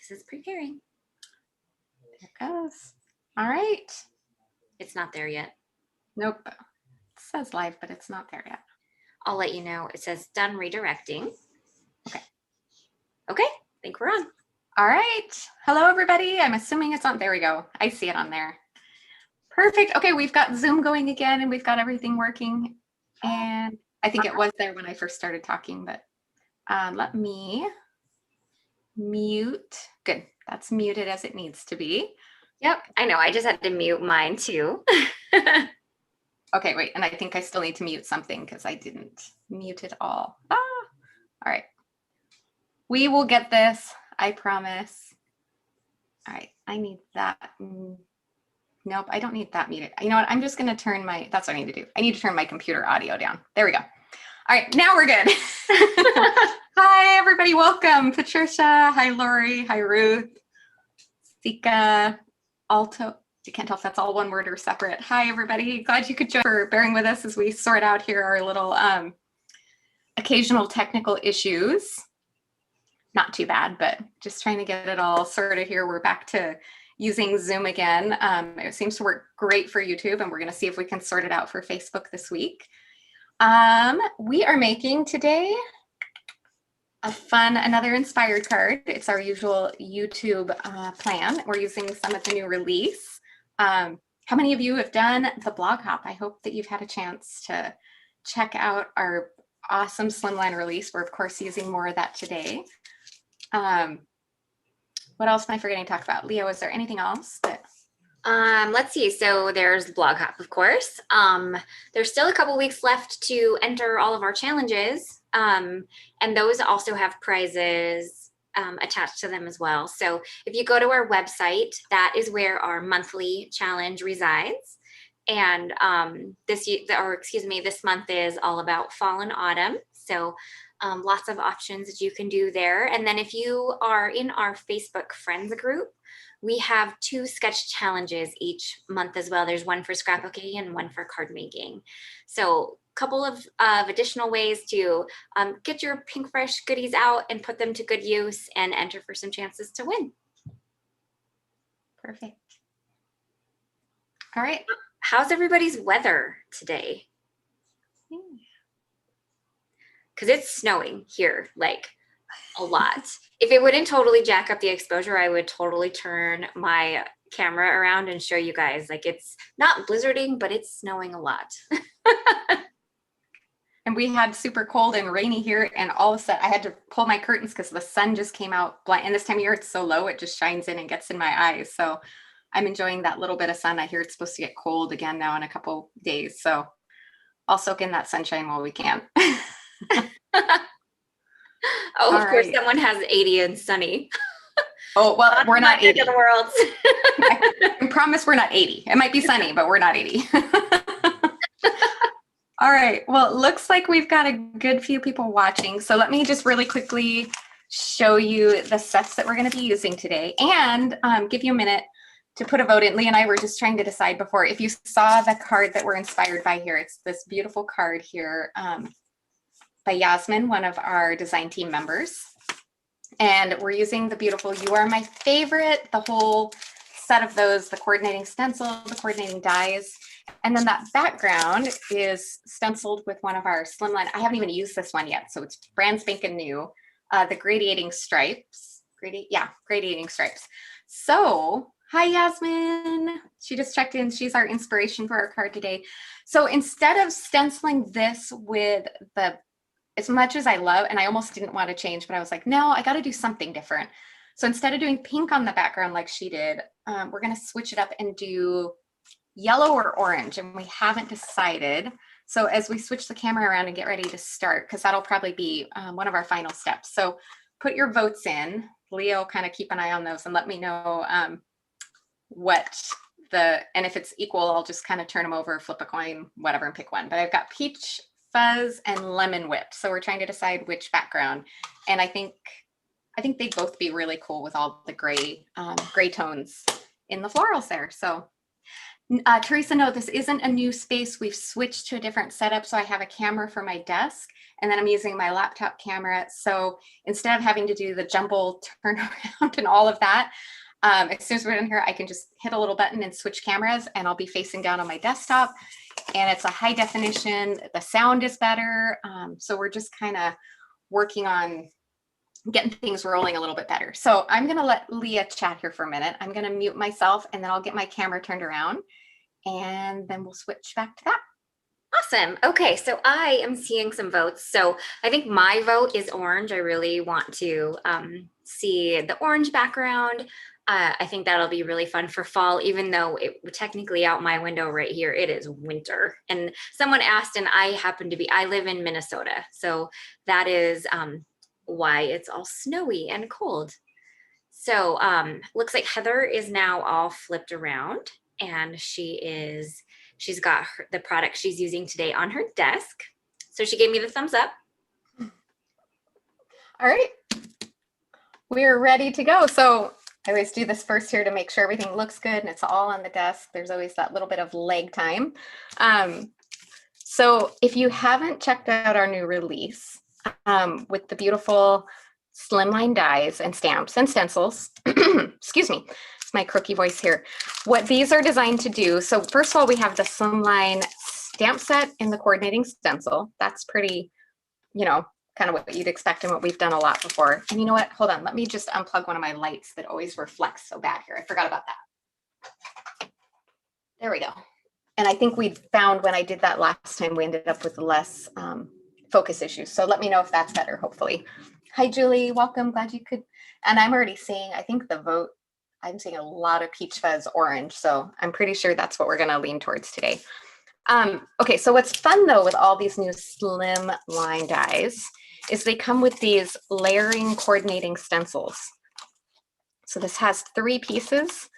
This is preparing. There it goes. All right. It's not there yet. Nope. It says live, but it's not there yet. I'll let you know. It says done redirecting. Okay. Okay, I think we're on. All right. Hello, everybody. I'm assuming it's on. There we go. I see it on there. Perfect. Okay, we've got Zoom going again, and we've got everything working. And I think it was there when I first started talking, but let me mute. Good. That's muted as it needs to be. Yep, I know. I just had to mute mine too. Okay, wait. And I think I still need to mute something because I didn't mute it all. All right. We will get this. I promise. All right. I need that. Nope, I don't need that muted. You know what? I'm just going to turn my, that's what I need to do. I need to turn my computer audio down. There we go. All right, now we're good. Hi, everybody. Welcome. Patricia. Hi, Lori. Hi, Ruth. Sika. Alto. You can't tell if that's all one word or separate. Hi, everybody. Glad you could join for bearing with us as we sort out here our little occasional technical issues. Not too bad, but just trying to get it all sorted here. We're back to using Zoom again. It seems to work great for YouTube, and we're going to see if we can sort it out for Facebook this week. We are making today another inspired card. It's our usual YouTube plan. We're using some of the new release. How many of you have done the blog hop? I hope that you've had a chance to check out our awesome slimline release. We're of course using more of that today. What else am I forgetting to talk about? Leo, is there anything else that? Let's see. So there's the blog hop, of course. There's still a couple weeks left to enter all of our challenges. And those also have prizes attached to them as well. So if you go to our website, that is where our monthly challenge resides. And this month is all about fall and autumn. So lots of options that you can do there. And then if you are in our Facebook friends group, we have 2 sketch challenges each month as well. There's one for scrapbooking and one for card making. So a couple of additional ways to get your Pink Fresh goodies out and put them to good use and enter for some chances to win. Perfect. All right. How's everybody's weather today? Because it's snowing here, like a lot. If it wouldn't totally jack up the exposure, I would totally turn my camera around and show you guys. Like, it's not blizzarding, but it's snowing a lot. And we had super cold and rainy here, and all of a sudden I had to pull my curtains because the sun just came out blind. And this time of year it's so low, it just shines in and gets in my eyes. So I'm enjoying that little bit of sun. I hear it's supposed to get cold again now in a couple days. So I'll soak in that sunshine while we can. Oh, of course, someone has 80 and sunny. Oh, well, we're not 80. The world. I promise we're not 80. It might be sunny, but we're not 80. All right. Well, it looks like we've got a good few people watching. So let me just really quickly show you the sets that we're going to be using today and give you a minute to put a vote in. Lee and I were just trying to decide before. If you saw the card that we're inspired by here, it's this beautiful card here by Yasmin, one of our design team members. And we're using the beautiful You Are My Favorite, the whole set of those, the coordinating stencil, the coordinating dies. And then that background is stenciled with one of our slimline. I haven't even used this one yet, so it's brand spanking new. The gradiating stripes. Gradiating stripes. So, hi Yasmin. She just checked in. She's our inspiration for our card today. So instead of stenciling this with as much as I love, and I almost didn't want to change, but I was like, no, I got to do something different. So instead of doing pink on the background like she did, we're going to switch it up and do yellow or orange, and we haven't decided. So as we switch the camera around and get ready to start, because that'll probably be one of our final steps. So put your votes in. Leo, kind of keep an eye on those and let me know and if it's equal, I'll just kind of turn them over, flip a coin, whatever, and pick one. But I've got peach fuzz and lemon whip. So we're trying to decide which background. And I think they'd both be really cool with all the gray tones in the florals there. So Teresa, no, this isn't a new space. We've switched to a different setup. So I have a camera for my desk and then I'm using my laptop camera. So instead of having to do the jumble turnaround and all of that, as soon as we're in here, I can just hit a little button and switch cameras and I'll be facing down on my desktop and it's a high definition. The sound is better. So we're just kind of working on getting things rolling a little bit better. So I'm going to let Leah chat here for a minute. I'm going to mute myself and then I'll get my camera turned around and then we'll switch back to that. Awesome. Okay, so I am seeing some votes. So I think my vote is orange. I really want to see the orange background. I think that'll be really fun for fall, even though it technically out my window right here, it is winter. And someone asked, and I happen to be, I live in Minnesota. So that is why it's all snowy and cold. So looks like Heather is now all flipped around and she's got the product she's using today on her desk. So she gave me the thumbs up. All right, we're ready to go. So I always do this first here to make sure everything looks good and it's all on the desk. There's always that little bit of lag time. So if you haven't checked out our new release with the beautiful slimline dies and stamps and stencils, excuse me, it's my croaky voice here. What these are designed to do, so first of all, we have the slimline stamp set in the coordinating stencil. That's pretty, kind of what you'd expect and what we've done a lot before. And you know what, hold on, let me just unplug one of my lights that always reflects so bad here. I forgot about that. There we go. And I think we found when I did that last time, we ended up with less focus issues. So let me know if that's better, hopefully. Hi, Julie, welcome, glad you could. And I'm already seeing, I think the vote, I'm seeing a lot of peach fuzz orange. So I'm pretty sure that's what we're gonna lean towards today. Okay, so what's fun though with all these new slim line dies is they come with these layering coordinating stencils. So this has 3 pieces.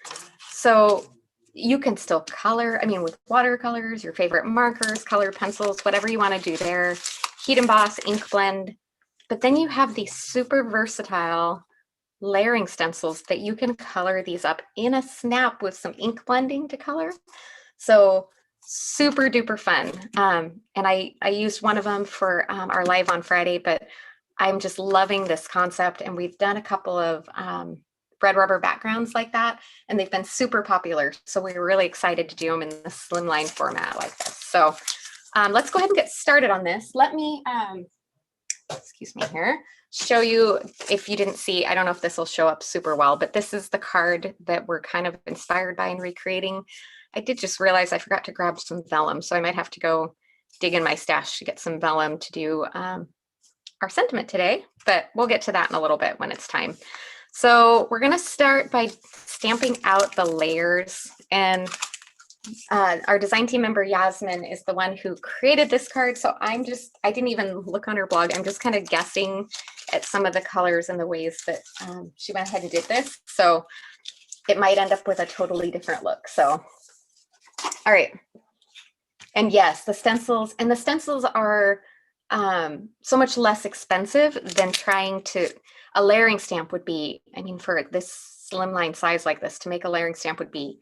So you can still color, with watercolors, your favorite markers, colored pencils, whatever you want to do there, heat emboss, ink blend. But then you have these super versatile layering stencils that you can color these up in a snap with some ink blending to color. So super duper fun. And I used one of them for our live on Friday, but I'm just loving this concept. And we've done a couple of red rubber backgrounds like that, and they've been super popular. So we were really excited to do them in the slimline format like this. So let's go ahead and get started on this. Let me, excuse me here, show you, if you didn't see, I don't know if this will show up super well, but this is the card that we're kind of inspired by and recreating. I did just realize I forgot to grab some vellum, so I might have to go dig in my stash to get some vellum to do our sentiment today, but we'll get to that in a little bit when it's time. So we're gonna start by stamping out the layers, and our design team member Yasmin is the one who created this card. So I didn't even look on her blog. I'm just kind of guessing at some of the colors and the ways that she went ahead and did this. So it might end up with a totally different look. So, all right. And yes, the stencils are so much less expensive than trying to, a layering stamp would be, for this slimline size like this, to make a layering stamp would be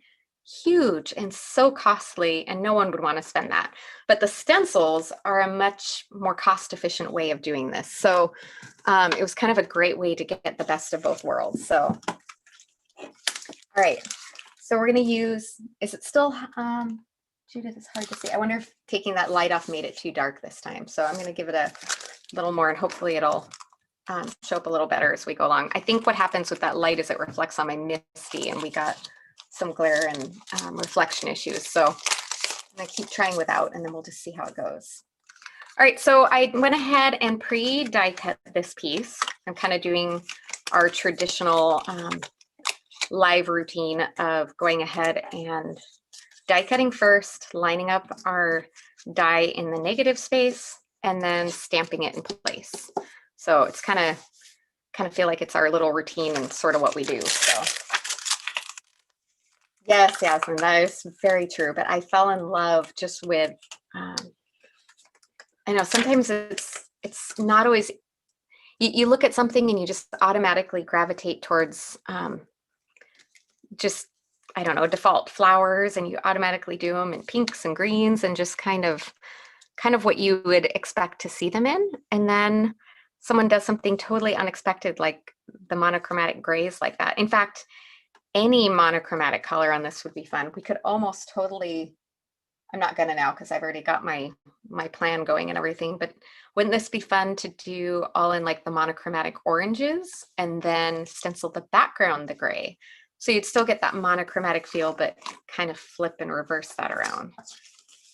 huge and so costly, and no one would want to spend that. But the stencils are a much more cost-efficient way of doing this. So it was kind of a great way to get the best of both worlds. So, all right. So we're going to use, is it still, Judith, it's hard to see. I wonder if taking that light off made it too dark this time. So I'm going to give it a little more, and hopefully it'll show up a little better as we go along. I think what happens with that light is it reflects on my Misty, and we got some glare and reflection issues. So I'm going to keep trying without, and then we'll just see how it goes. All right, so I went ahead and pre-die cut this piece. I'm kind of doing our traditional live routine of going ahead and die cutting first, lining up our die in the negative space, and then stamping it in place. So it's kind of feel like it's our little routine and sort of what we do. So yes, Yasmin, that is very true. But I fell in love just with, I know sometimes it's not always, you look at something and you just automatically gravitate towards just I don't know, default flowers, and you automatically do them in pinks and greens and just kind of what you would expect to see them in. And then someone does something totally unexpected, like the monochromatic grays like that. In fact, any monochromatic color on this would be fun. We could almost totally, I'm not gonna now because I've already got my plan going and everything, but wouldn't this be fun to do all in like the monochromatic oranges and then stencil the background the gray? So you'd still get that monochromatic feel, but kind of flip and reverse that around.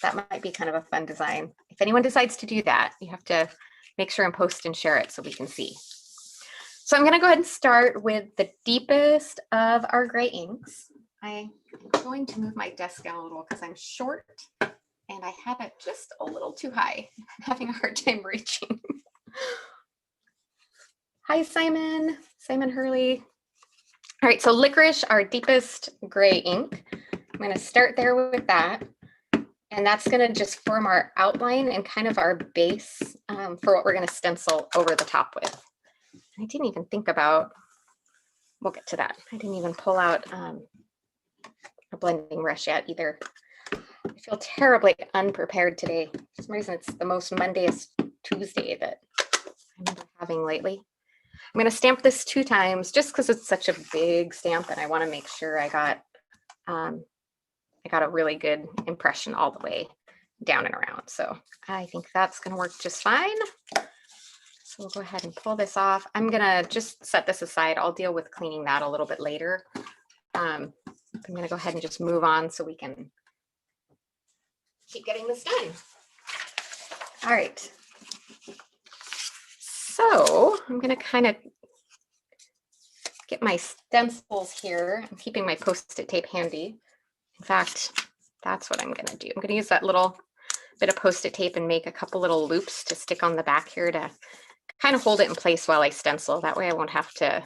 That might be kind of a fun design. If anyone decides to do that, you have to make sure and post and share it so we can see. So I'm going to go ahead and start with the deepest of our gray inks. I'm going to move my desk down a little because I'm short and I have it just a little too high. I'm having a hard time reaching. Hi, Simon Hurley. All right, so licorice, our deepest gray ink. I'm going to start there with that. And that's going to just form our outline and kind of our base for what we're going to stencil over the top with. I didn't even think about, we'll get to that. I didn't even pull out a blending brush yet either. I feel terribly unprepared today. For some reason, it's the most Mondayest Tuesday that I'm having lately. I'm going to stamp this 2 times just because it's such a big stamp and I want to make sure I got a really good impression all the way down and around. So I think that's going to work just fine. So we'll go ahead and pull this off. I'm going to just set this aside. I'll deal with cleaning that a little bit later. I'm going to go ahead and just move on so we can keep getting this done. All right. So I'm going to kind of get my stencils here. I'm keeping my Post-it tape handy. In fact, that's what I'm going to do. I'm going to use that little bit of Post-it tape and make a couple little loops to stick on the back here to kind of hold it in place while I stencil. That way I won't have to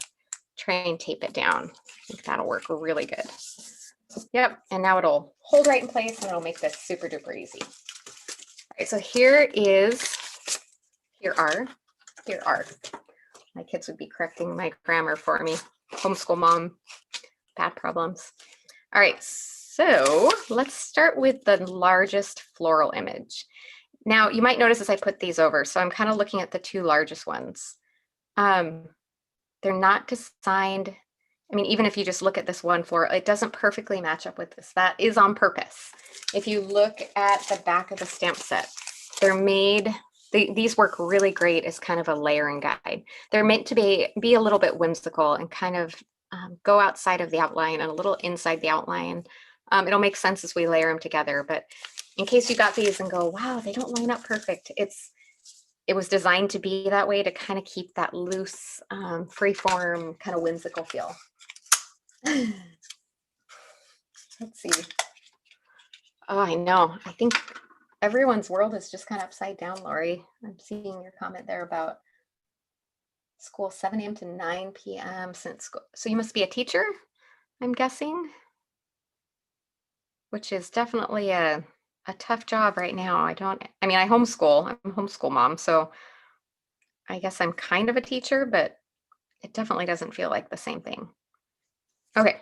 try and tape it down. I think that'll work really good. Yep, and now it'll hold right in place and it'll make this super duper easy. All right, so here are, my kids would be correcting my grammar for me. Homeschool mom, bad problems. All right, so let's start with the largest floral image. Now you might notice as I put these over, so I'm kind of looking at the 2 largest ones. They're not designed, I mean, even if you just look at this one floral, it doesn't perfectly match up with this. That is on purpose. If you look at the back of the stamp set, they're made, these work really great as kind of a layering guide. They're meant to be a little bit whimsical and kind of go outside of the outline and a little inside the outline. It'll make sense as we layer them together, but in case you got these and go, wow, they don't line up perfect. It was designed to be that way to kind of keep that loose, free-form, kind of whimsical feel. Let's see. Oh, I know. I think everyone's world is just kind of upside down, Lori. I'm seeing your comment there about school 7 a.m. to 9 p.m. since school. So you must be a teacher, I'm guessing, which is definitely a tough job right now. I homeschool. I'm a homeschool mom, so I guess I'm kind of a teacher, but it definitely doesn't feel like the same thing. Okay,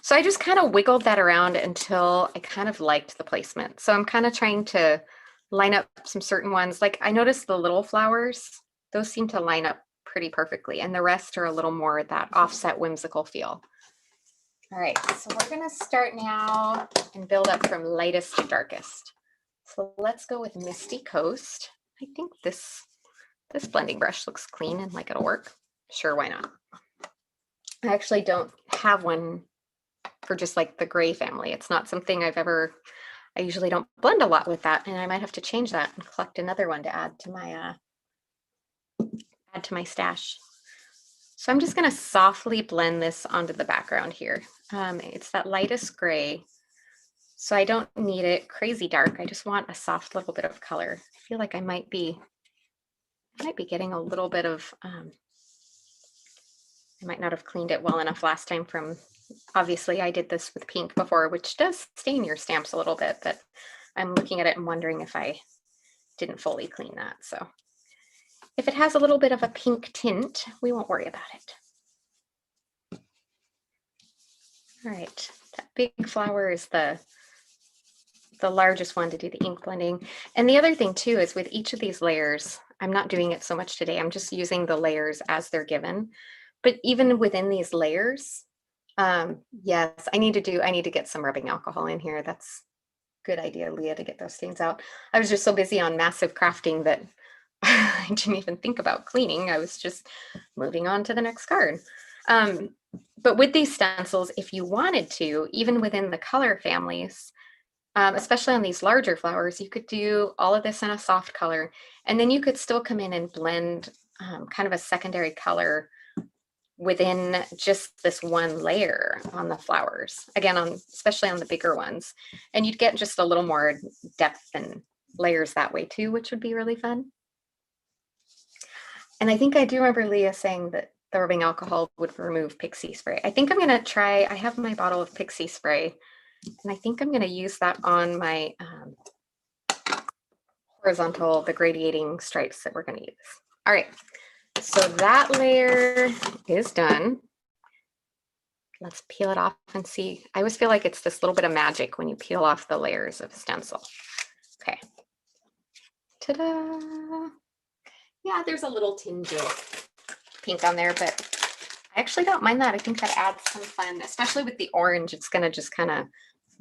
so I just kind of wiggled that around until I kind of liked the placement. So I'm kind of trying to line up some certain ones. Like I noticed the little flowers, those seem to line up pretty perfectly, and the rest are a little more that offset whimsical feel. All right, so we're gonna start now and build up from lightest to darkest. So let's go with Misty Coast. I think this blending brush looks clean and like it'll work. Sure, why not? I actually don't have one for just like the gray family. It's not something I usually don't blend a lot with that, and I might have to change that and collect another one to add to my stash. So I'm just going to softly blend this onto the background here. It's that lightest gray, so I don't need it crazy dark. I just want a soft little bit of color. I feel like I might be getting a little bit of, I might not have cleaned it well enough last time from, obviously I did this with pink before, which does stain your stamps a little bit, but I'm looking at it and wondering if I didn't fully clean that. So if it has a little bit of a pink tint, we won't worry about it. All right, that big flower is the largest one to do the ink blending. And the other thing too is with each of these layers, I'm not doing it so much today. I'm just using the layers as they're given. But even within these layers, yes, I need to get some rubbing alcohol in here. That's a good idea, Leah, to get those stains out. I was just so busy on massive crafting that I didn't even think about cleaning. I was just moving on to the next card. But with these stencils, if you wanted to, even within the color families, especially on these larger flowers, you could do all of this in a soft color, and then you could still come in and blend kind of a secondary color within just this one layer on the flowers. Again, especially on the bigger ones, and you'd get just a little more depth and layers that way too, which would be really fun. And I think I do remember Leah saying that the rubbing alcohol would remove pixie spray. I think I'm gonna try, I have my bottle of pixie spray, and I think I'm gonna use that on my horizontal, the gradiating stripes that we're gonna use. All right, so that layer is done. Let's peel it off and see. I always feel like it's this little bit of magic when you peel off the layers of stencil. Okay, ta-da. Yeah, there's a little tinge of pink on there, but I actually don't mind that. I think that adds some fun, especially with the orange. It's gonna just kind of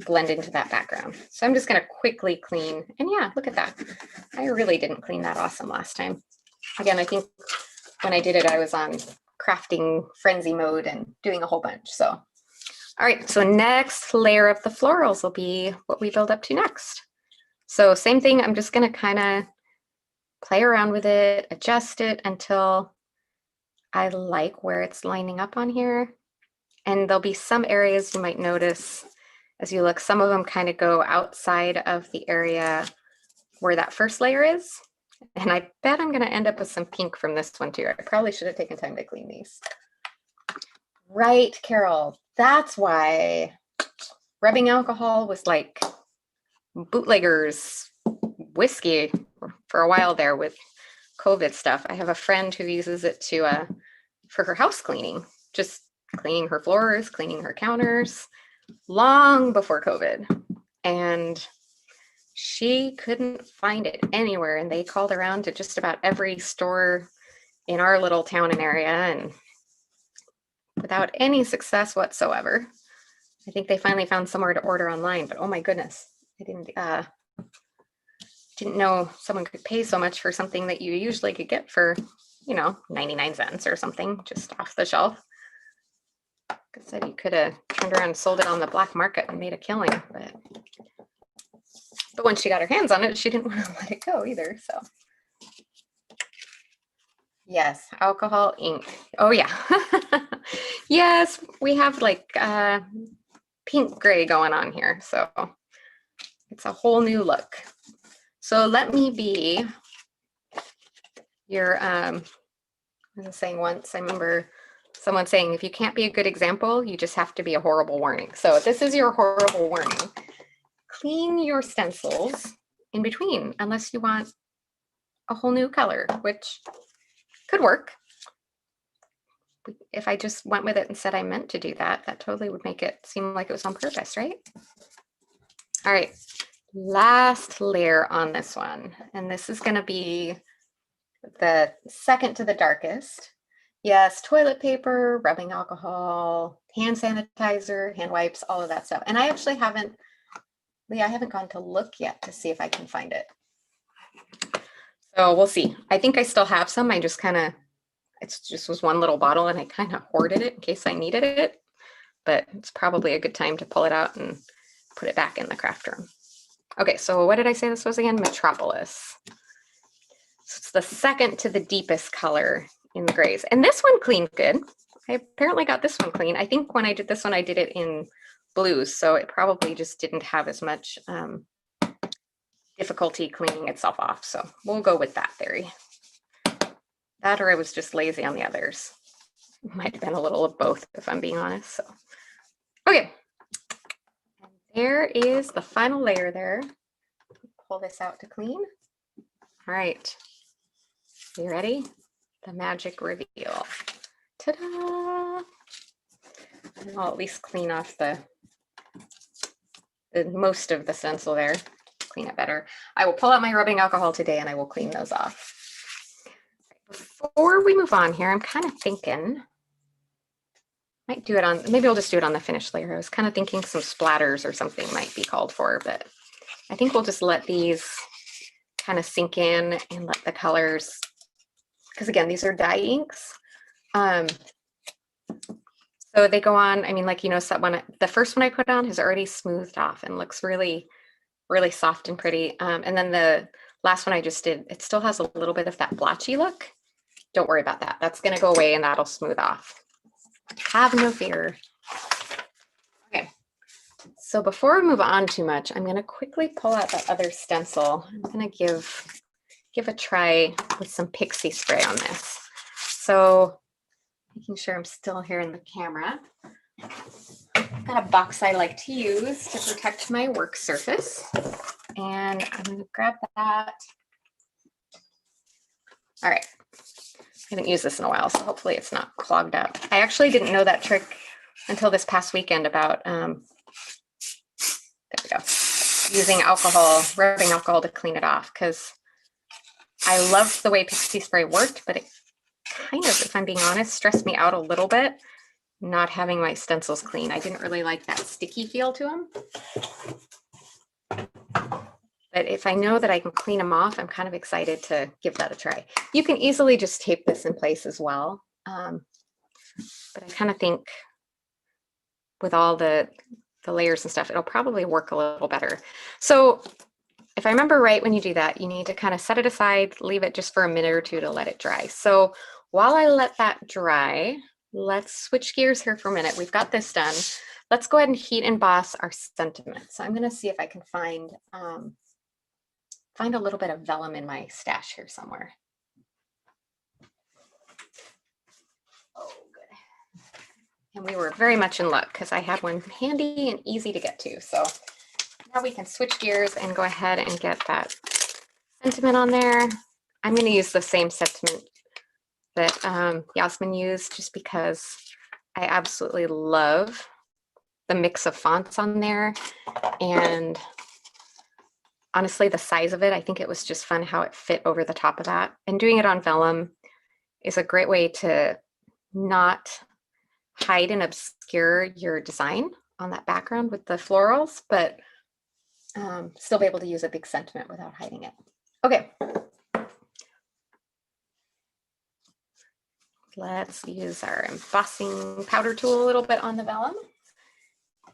blend into that background. So I'm just gonna quickly clean, and yeah, look at that. I really didn't clean that awesome last time. Again, I think when I did it, I was on crafting frenzy mode and doing a whole bunch. So, all right, so next layer of the florals will be what we build up to next. So same thing, I'm just gonna kind of play around with it, adjust it until I like where it's lining up on here. And there'll be some areas you might notice as you look, some of them kind of go outside of the area where that first layer is. And I bet I'm gonna end up with some pink from this one too. I probably should have taken time to clean these. Right, Carol, that's why rubbing alcohol was like bootleggers whiskey for a while there with COVID stuff. I have a friend who uses it to for her house cleaning, just cleaning her floors, cleaning her counters, long before COVID. And she couldn't find it anywhere. And they called around to just about every store in our little town and area, and without any success whatsoever. I think they finally found somewhere to order online, but oh my goodness, I didn't know someone could pay so much for something that you usually could get for, 99 cents or something just off the shelf. I said you could have turned around and sold it on the black market and made a killing, but when she got her hands on it, she didn't want to let it go either. So yes, alcohol ink. Oh yeah. Yes, we have like pink gray going on here. So it's a whole new look. So let me be your, I was saying once, I remember someone saying, if you can't be a good example, you just have to be a horrible warning. So this is your horrible warning. Clean your stencils in between, unless you want a whole new color, which could work. If I just went with it and said I meant to do that, that totally would make it seem like it was on purpose, right? All right, last layer on this one. And this is gonna be the second to the darkest. Yes, toilet paper, rubbing alcohol, hand sanitizer, hand wipes, all of that stuff. And I actually haven't, Leah, I haven't gone to look yet to see if I can find it. So we'll see. I think I still have some. I just kind of, it just was one little bottle and I kind of hoarded it in case I needed it. But it's probably a good time to pull it out and put it back in the craft room. Okay, so what did I say this was again? Metropolis. So it's the second to the deepest color in the grays. And this one cleaned good. I apparently got this one clean. I think when I did this one, I did it in blues, so it probably just didn't have as much difficulty cleaning itself off. So we'll go with that theory. That or I was just lazy on the others. Might have been a little of both, if I'm being honest. So, okay. And there is the final layer there. Pull this out to clean. All right. You ready? The magic reveal. Ta-da! I'll at least clean off the most of the stencil there. Clean it better. I will pull out my rubbing alcohol today and I will clean those off. Before we move on here, I'm kind of thinking, might do it on, maybe I'll just do it on the finished layer. I was kind of thinking some splatters or something might be called for, but I think we'll just let these kind of sink in and let the colors, because again, these are dye inks. So they go on, I mean, like, you know, that one, the first one I put on has already smoothed off and looks really, really soft and pretty. And then the last one I just did, it still has a little bit of that blotchy look. Don't worry about that. That's going to go away and that'll smooth off. Have no fear. Okay. So before we move on too much, I'm going to quickly pull out that other stencil. I'm going to give a try with some pixie spray on this. So making sure I'm still here in the camera. I've got a box I like to use to protect my work surface. And I'm going to grab that. All right. I haven't used this in a while, so hopefully it's not clogged up. I actually didn't know that trick until this past weekend about, there we go, using alcohol, rubbing alcohol to clean it off, because I loved the way pixie spray worked, but it kind of, if I'm being honest, stressed me out a little bit not having my stencils clean. I didn't really like that sticky feel to them. But if I know that I can clean them off, I'm kind of excited to give that a try. You can easily just tape this in place as well. But I kind of think with all the layers and stuff, it'll probably work a little better. So if I remember right, when you do that, you need to kind of set it aside, leave it just for a minute or two to let it dry. So while I let that dry, let's switch gears here for a minute. We've got this done. Let's go ahead and heat emboss our sentiment. So I'm going to see if I can find a little bit of vellum in my stash here somewhere. Oh, good. And we were very much in luck because I had one handy and easy to get to. So now we can switch gears and go ahead and get that sentiment on there. I'm going to use the same sentiment that Yasmin used just because I absolutely love the mix of fonts on there. And honestly, the size of it, I think it was just fun how it fit over the top of that. And doing it on vellum is a great way to not hide and obscure your design on that background with the florals, but still be able to use a big sentiment without hiding it. Okay. Let's use our embossing powder tool a little bit on the vellum.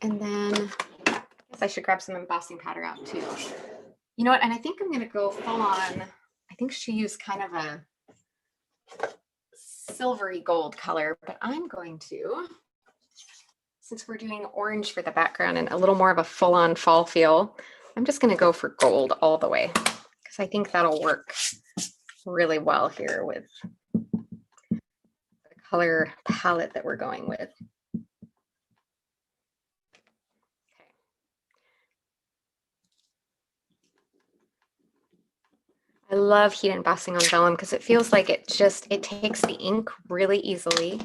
And then I guess I should grab some embossing powder out too. You know what? And I think I'm going to go full on. I think she used kind of a silvery gold color, but I'm going to, since we're doing orange for the background and a little more of a full on fall feel, I'm just going to go for gold all the way because I think that'll work really well here with the color palette that we're going with. I love heat embossing on vellum because it feels like it takes the ink really easily.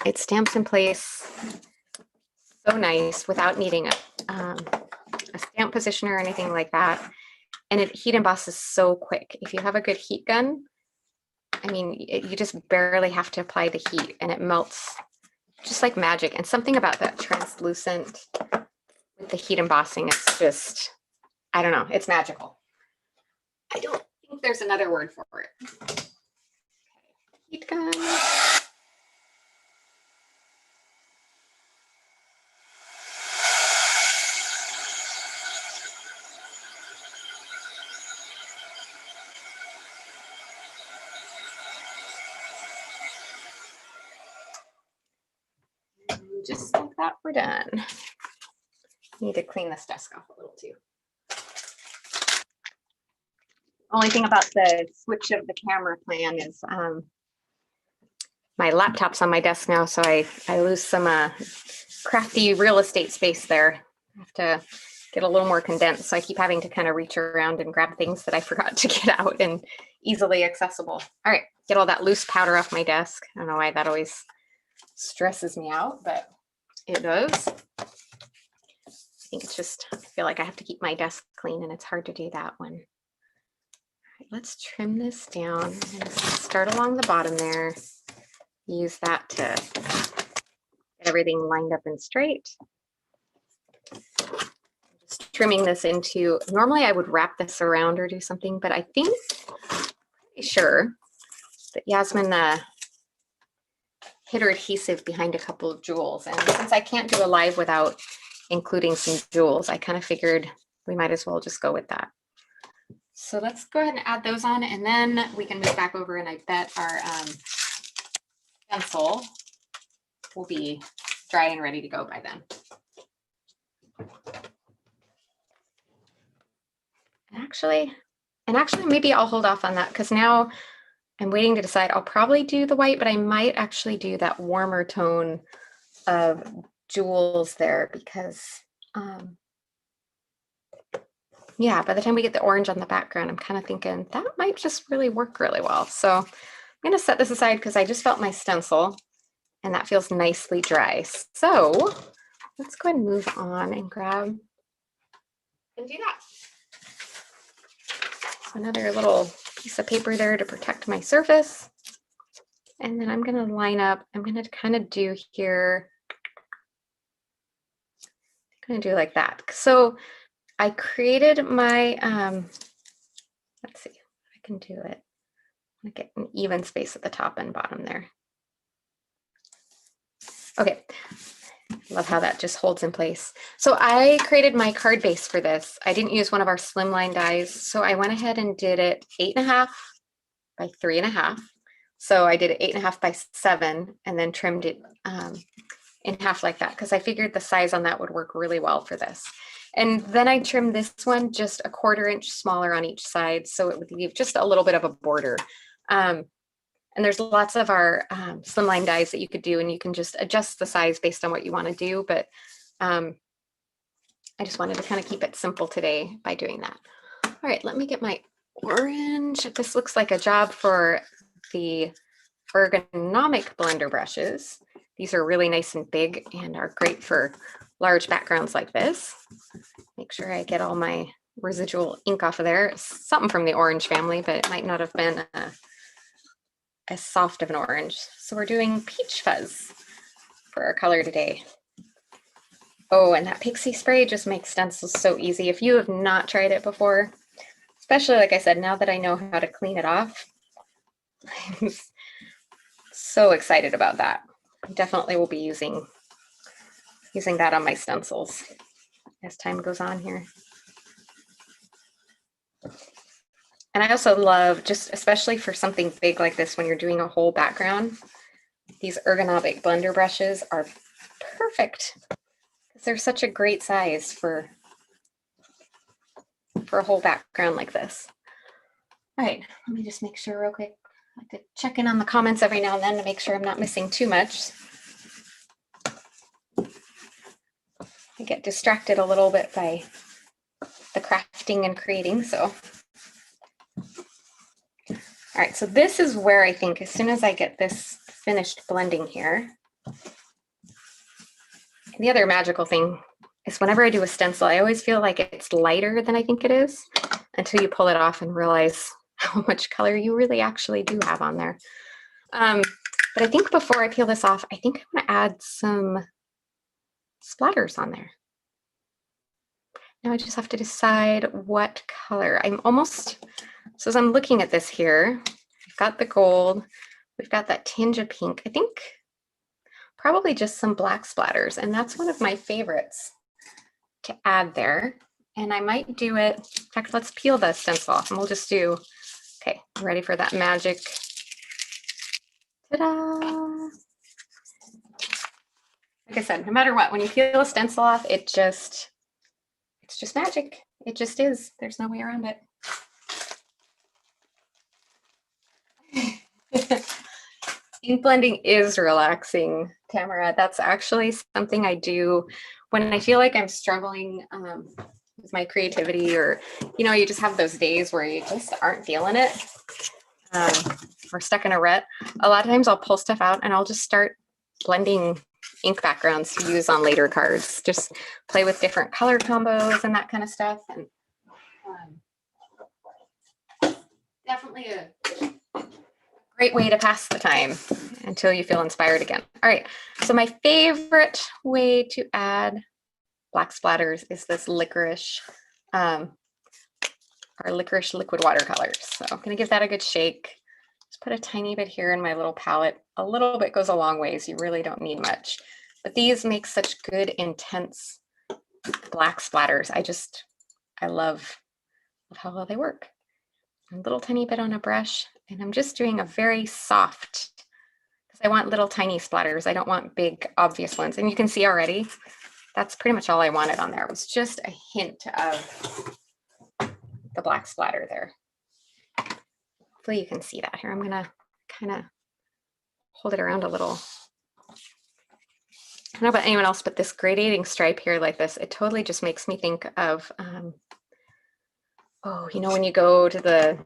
It stamps in place so nice without needing a stamp positioner or anything like that. And it heat embosses so quick. If you have a good heat gun, I mean, you just barely have to apply the heat and it melts just like magic. And something about that translucent with the heat embossing, it's just, I don't know, it's magical. I don't think there's another word for it. Okay. Heat gun. And just like that, we're done. Need to clean this desk off a little too. Only thing about the switch of the camera plan is my laptop's on my desk now, so I lose some crafty real estate space there. I have to get a little more condensed, so I keep having to kind of reach around and grab things that I forgot to get out and easily accessible. All right, get all that loose powder off my desk. I don't know why that always stresses me out, but it does. think it's just, I feel like I have to keep my desk clean and it's hard to do that when. All right, let's trim this down and start along the bottom there. Use that to get everything lined up and straight. Just trimming this into, normally I would wrap this around or do something, but I think, pretty sure that Yasmin hid her adhesive behind a couple of jewels. And since I can't do a live without including some jewels, I kind of figured we might as well just go with that. So let's go ahead and add those on, and then we can move back over, and I bet our stencil will be dry and ready to go by then. And actually maybe I'll hold off on that because now I'm waiting to decide. I'll probably do the white, but I might actually do that warmer tone of jewels there because yeah, by the time we get the orange on the background, I'm kind of thinking that might just really work really well. So I'm going to set this aside because I just felt my stencil and that feels nicely dry. So let's go ahead and move on and grab and do that. So another little piece of paper there to protect my surface. And then I'm going to line up, I'm going to kind of do here, I'm going to do like that. So I created my, let's see if I can do it. I'm going to get an even space at the top and bottom there. Okay, love how that just holds in place. So I created my card base for this. I didn't use one of our slimline dies, so I went ahead and did it 8.5 by 3.5. So I did it 8.5 by 7 and then trimmed it in half like that because I figured the size on that would work really well for this. And then I trimmed this one just 1/4 inch smaller on each side, so it would leave just a little bit of a border. And there's lots of our slimline dies that you could do, and you can just adjust the size based on what you want to do. But I just wanted to kind of keep it simple today by doing that. All right, let me get my orange. This looks like a job for the ergonomic blender brushes. These are really nice and big and are great for large backgrounds like this. Make sure I get all my residual ink off of there. It's something from the orange family, but it might not have been as soft of an orange. So we're doing peach fuzz for our color today. Oh, and that pixie spray just makes stencils so easy. If you have not tried it before, especially like I said, now that I know how to clean it off, I'm so excited about that. I definitely will be using that on my stencils as time goes on here. And I also love, just especially for something big like this, when you're doing a whole background, these ergonomic blender brushes are perfect because they're such a great size for a whole background like this. All right, let me just make sure real quick. I like to check in on the comments every now and then to make sure I'm not missing too much. I get distracted a little bit by the crafting and creating, so. All right, so this is where I think as soon as I get this finished blending here, the other magical thing is whenever I do a stencil, I always feel like it's lighter than I think it is until you pull it off and realize how much color you really actually do have on there. But I think before I peel this off, I think I'm gonna add some splatters on there. Now I just have to decide what color. So as I'm looking at this here, we've got the gold, we've got that tinge of pink. I think probably just some black splatters, and that's one of my favorites to add there. And I might do it, in fact, let's peel the stencil off and we'll just do, okay, ready for that magic. Ta-da! Like I said, no matter what, when you peel a stencil off, it's just magic. It just is. There's no way around it. Ink blending is relaxing, Tamara. That's actually something I do when I feel like I'm struggling with my creativity, or, you know, you just have those days where you just aren't feeling it, or stuck in a rut. A lot of times I'll pull stuff out and I'll just start blending ink backgrounds to use on later cards. Just play with different color combos and that kind of stuff. And definitely a great way to pass the time until you feel inspired again. All right, so my favorite way to add black splatters is this licorice, our licorice liquid watercolors. So I'm gonna give that a good shake. Just put a tiny bit here in my little palette. A little bit goes a long ways. You really don't need much. But these make such good, intense black splatters. I love how well they work. A little tiny bit on a brush, and I'm just doing a very soft, because I want little tiny splatters. I don't want big, obvious ones. And you can see already, that's pretty much all I wanted on there. It was just a hint of the black splatter there. Hopefully you can see that here. I'm gonna kind of hold it around a little. I don't know about anyone else, but this gradating stripe here like this, it totally just makes me think of, oh, you know, when you go to the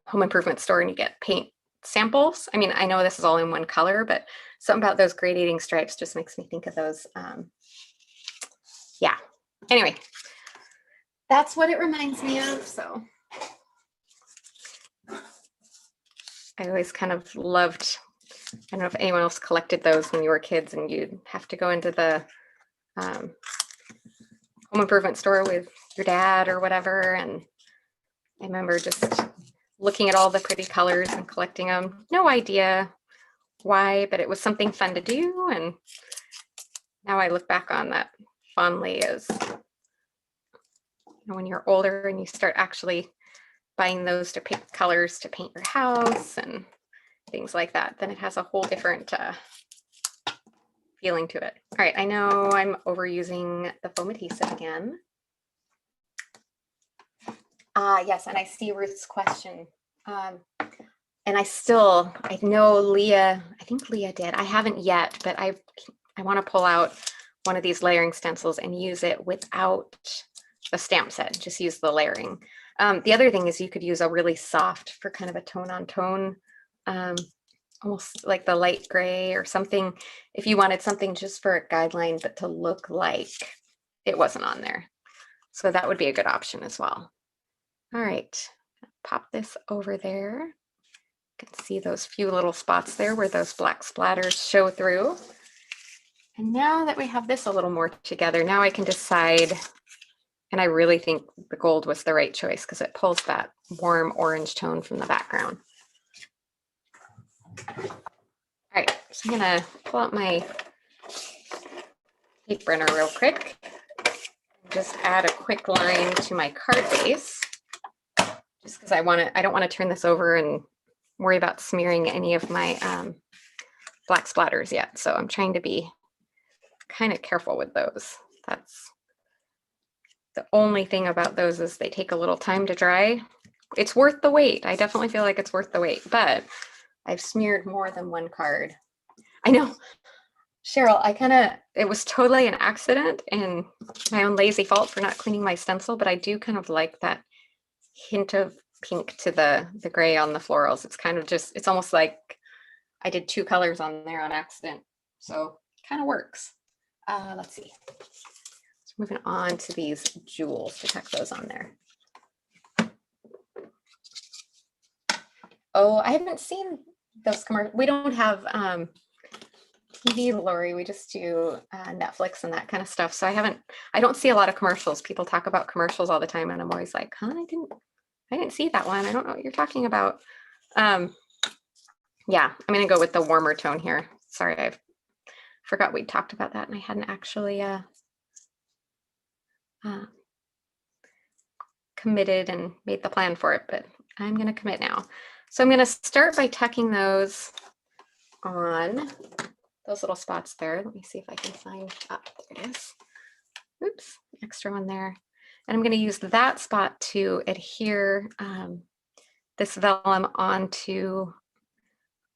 home improvement store and you get paint samples. I mean, I know this is all in one color, but something about those gradating stripes just makes me think of those. Yeah, anyway, that's what it reminds me of. So I always kind of loved, I don't know if anyone else collected those when you were kids and you'd have to go into the home improvement store with your dad or whatever. And I remember just looking at all the pretty colors and collecting them. No idea why, but it was something fun to do. And now I look back on that fondly as, you know, when you're older and you start actually buying those to pick colors to paint your house and things like that, then it has a whole different feeling to it. All right, I know I'm overusing the foam adhesive again. Yes, and I see Ruth's question. And I know Leah, I think Leah did. I haven't yet, but I want to pull out one of these layering stencils and use it without the stamp set, just use the layering. The other thing is you could use a really soft for kind of a tone on tone, almost like the light gray or something, if you wanted something just for a guideline, but to look like it wasn't on there. So that would be a good option as well. All right, pop this over there. You can see those few little spots there where those black splatters show through. And now that we have this a little more together, now I can decide, and I really think the gold was the right choice because it pulls that warm orange tone from the background. All right, so I'm gonna pull out my tape runner real quick. Just add a quick line to my card base, just because I don't want to turn this over and worry about smearing any of my black splatters yet. So I'm trying to be kind of careful with those. That's the only thing about those is they take a little time to dry. It's worth the wait. I definitely feel like it's worth the wait, but I've smeared more than one card. I know, Cheryl, it was totally an accident and my own lazy fault for not cleaning my stencil, but I do kind of like that hint of pink to the gray on the florals. It's kind of just, it's almost like I did two colors on there on accident. So it kind of works. Let's see. So moving on to these jewels to tuck those on there. Oh, I haven't seen those commercials. We don't have TV, Lori. We just do Netflix and that kind of stuff. So I don't see a lot of commercials. People talk about commercials all the time, and I'm always like, huh, I didn't see that one. I don't know what you're talking about. Yeah, I'm gonna go with the warmer tone here. Sorry, I forgot we talked about that and I hadn't actually committed and made the plan for it, but I'm gonna commit now. So I'm gonna start by tucking those on those little spots there. Let me see if I can find, there it is. Oops, extra one there. And I'm gonna use that spot to adhere this vellum onto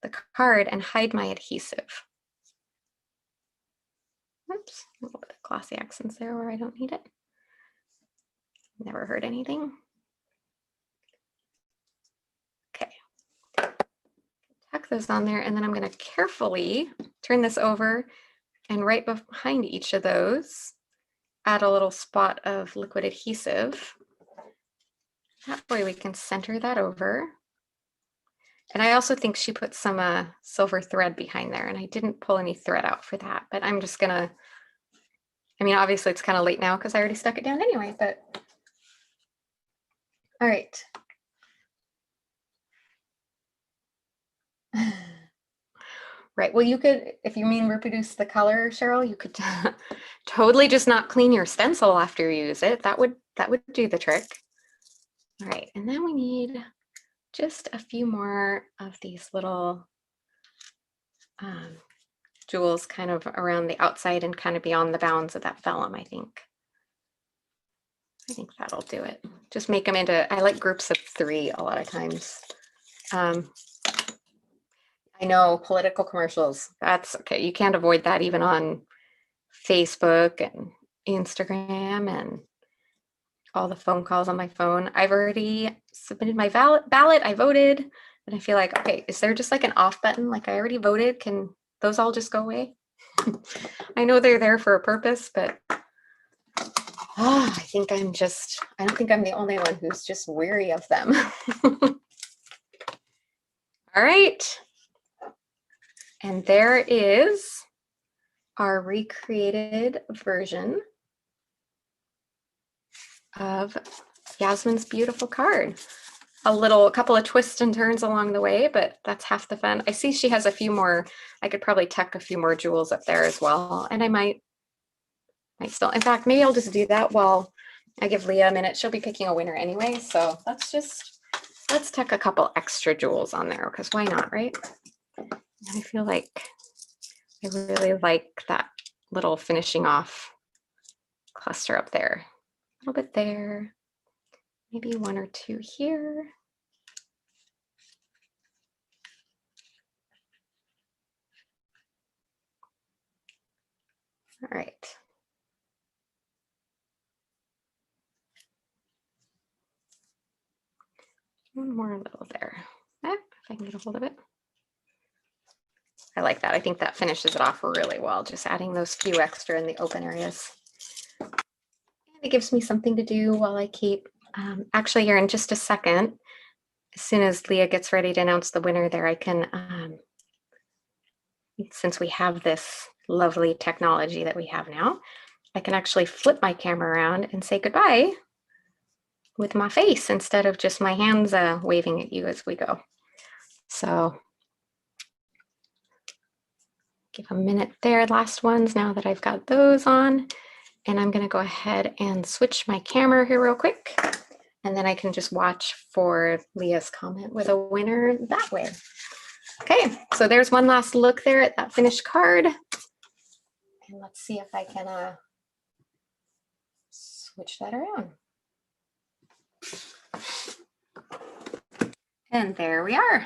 the card and hide my adhesive. Oops, a little bit of glossy accents there where I don't need it. Never heard anything. Okay, tuck stick those on there, and then I'm going to carefully turn this over, and right behind each of those, add a little spot of liquid adhesive. That way we can center that over. And I also think she put some silver thread behind there, and I didn't pull any thread out for that, but I'm just gonna, I mean, obviously it's kind of late now because I already stuck it down anyway, but all right. Right, well, you could, if you mean reproduce the color, Cheryl, you could totally just not clean your stencil after you use it. That would do the trick. All right, and then we need just a few more of these little jewels kind of around the outside and kind of beyond the bounds of that vellum, I think. I think that'll do it. Just make them into, I like groups of 3 a lot of times. I know political commercials, that's okay. You can't avoid that even on Facebook and Instagram and all the phone calls on my phone. I've already submitted my ballot. I voted, and I feel like, okay, is there just like an off button? Like I already voted. Can those all just go away? I know they're there for a purpose, but I think I don't think I'm the only one who's just weary of them. All right. And there is our recreated version of Yasmin's beautiful card. A couple of twists and turns along the way, but that's half the fun. I see she has a few more. I could probably tuck a few more jewels up there as well. And I might still, in fact, maybe I'll just do that while I give Leah a minute. She'll be picking a winner anyway. So let's tuck a couple extra jewels on there, because why not, right? I feel like I really like that little finishing off cluster up there. A little bit there, maybe 1 or 2 here. All right. One more little there. If I can get a hold of it. I like that. I think that finishes it off really well, just adding those few extra in the open areas. And it gives me something to do while I keep, actually here in just a second, as soon as Leah gets ready to announce the winner there, I can, since we have this lovely technology that we have now, I can actually flip my camera around and say goodbye with my face instead of just my hands waving at you as we go. So give a minute there, last ones now that I've got those on. And I'm gonna go ahead and switch my camera here real quick. And then I can just watch for Leah's comment with a winner that way. Okay, so there's one last look there at that finished card. And let's see if I can switch that around. And there we are.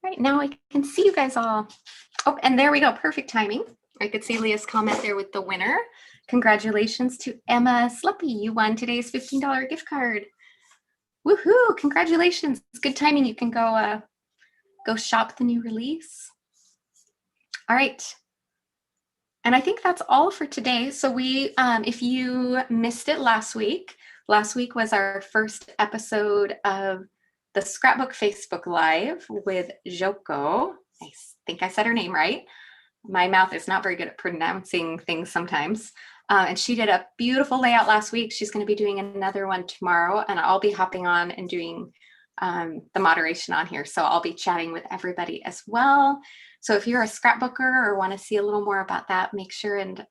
Right, now I can see you guys all. Oh, and there we go, perfect timing. I could see Leah's comment there with the winner. Congratulations to Emma Sluppy. You won today's $15 gift card. Woohoo, congratulations. It's good timing. You can go shop the new release. All right. And I think that's all for today. So we, if you missed it last week was our first episode of the Scrapbook Facebook Live with Joko. I think I said her name right. My mouth is not very good at pronouncing things sometimes. And she did a beautiful layout last week. She's going to be doing another one tomorrow, and I'll be hopping on and doing the moderation on here. So I'll be chatting with everybody as well. So if you're a scrapbooker or want to see a little more about that, make sure and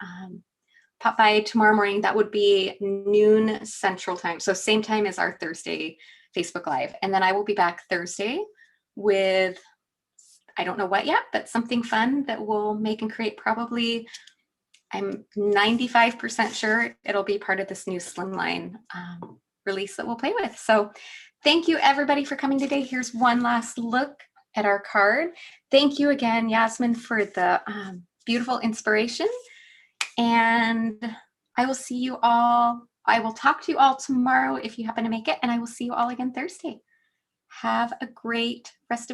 pop by tomorrow morning. That would be noon Central Time. So same time as our Thursday Facebook Live. And then I will be back Thursday with, I don't know what yet, but something fun that we'll make and create. Probably, I'm 95% sure it'll be part of this new Slimline release that we'll play with. So thank you everybody for coming today. Here's one last look at our card. Thank you again, Yasmin, for the beautiful inspiration. And I will see you all. I will talk to you all tomorrow if you happen to make it, and I will see you all again Thursday. Have a great rest of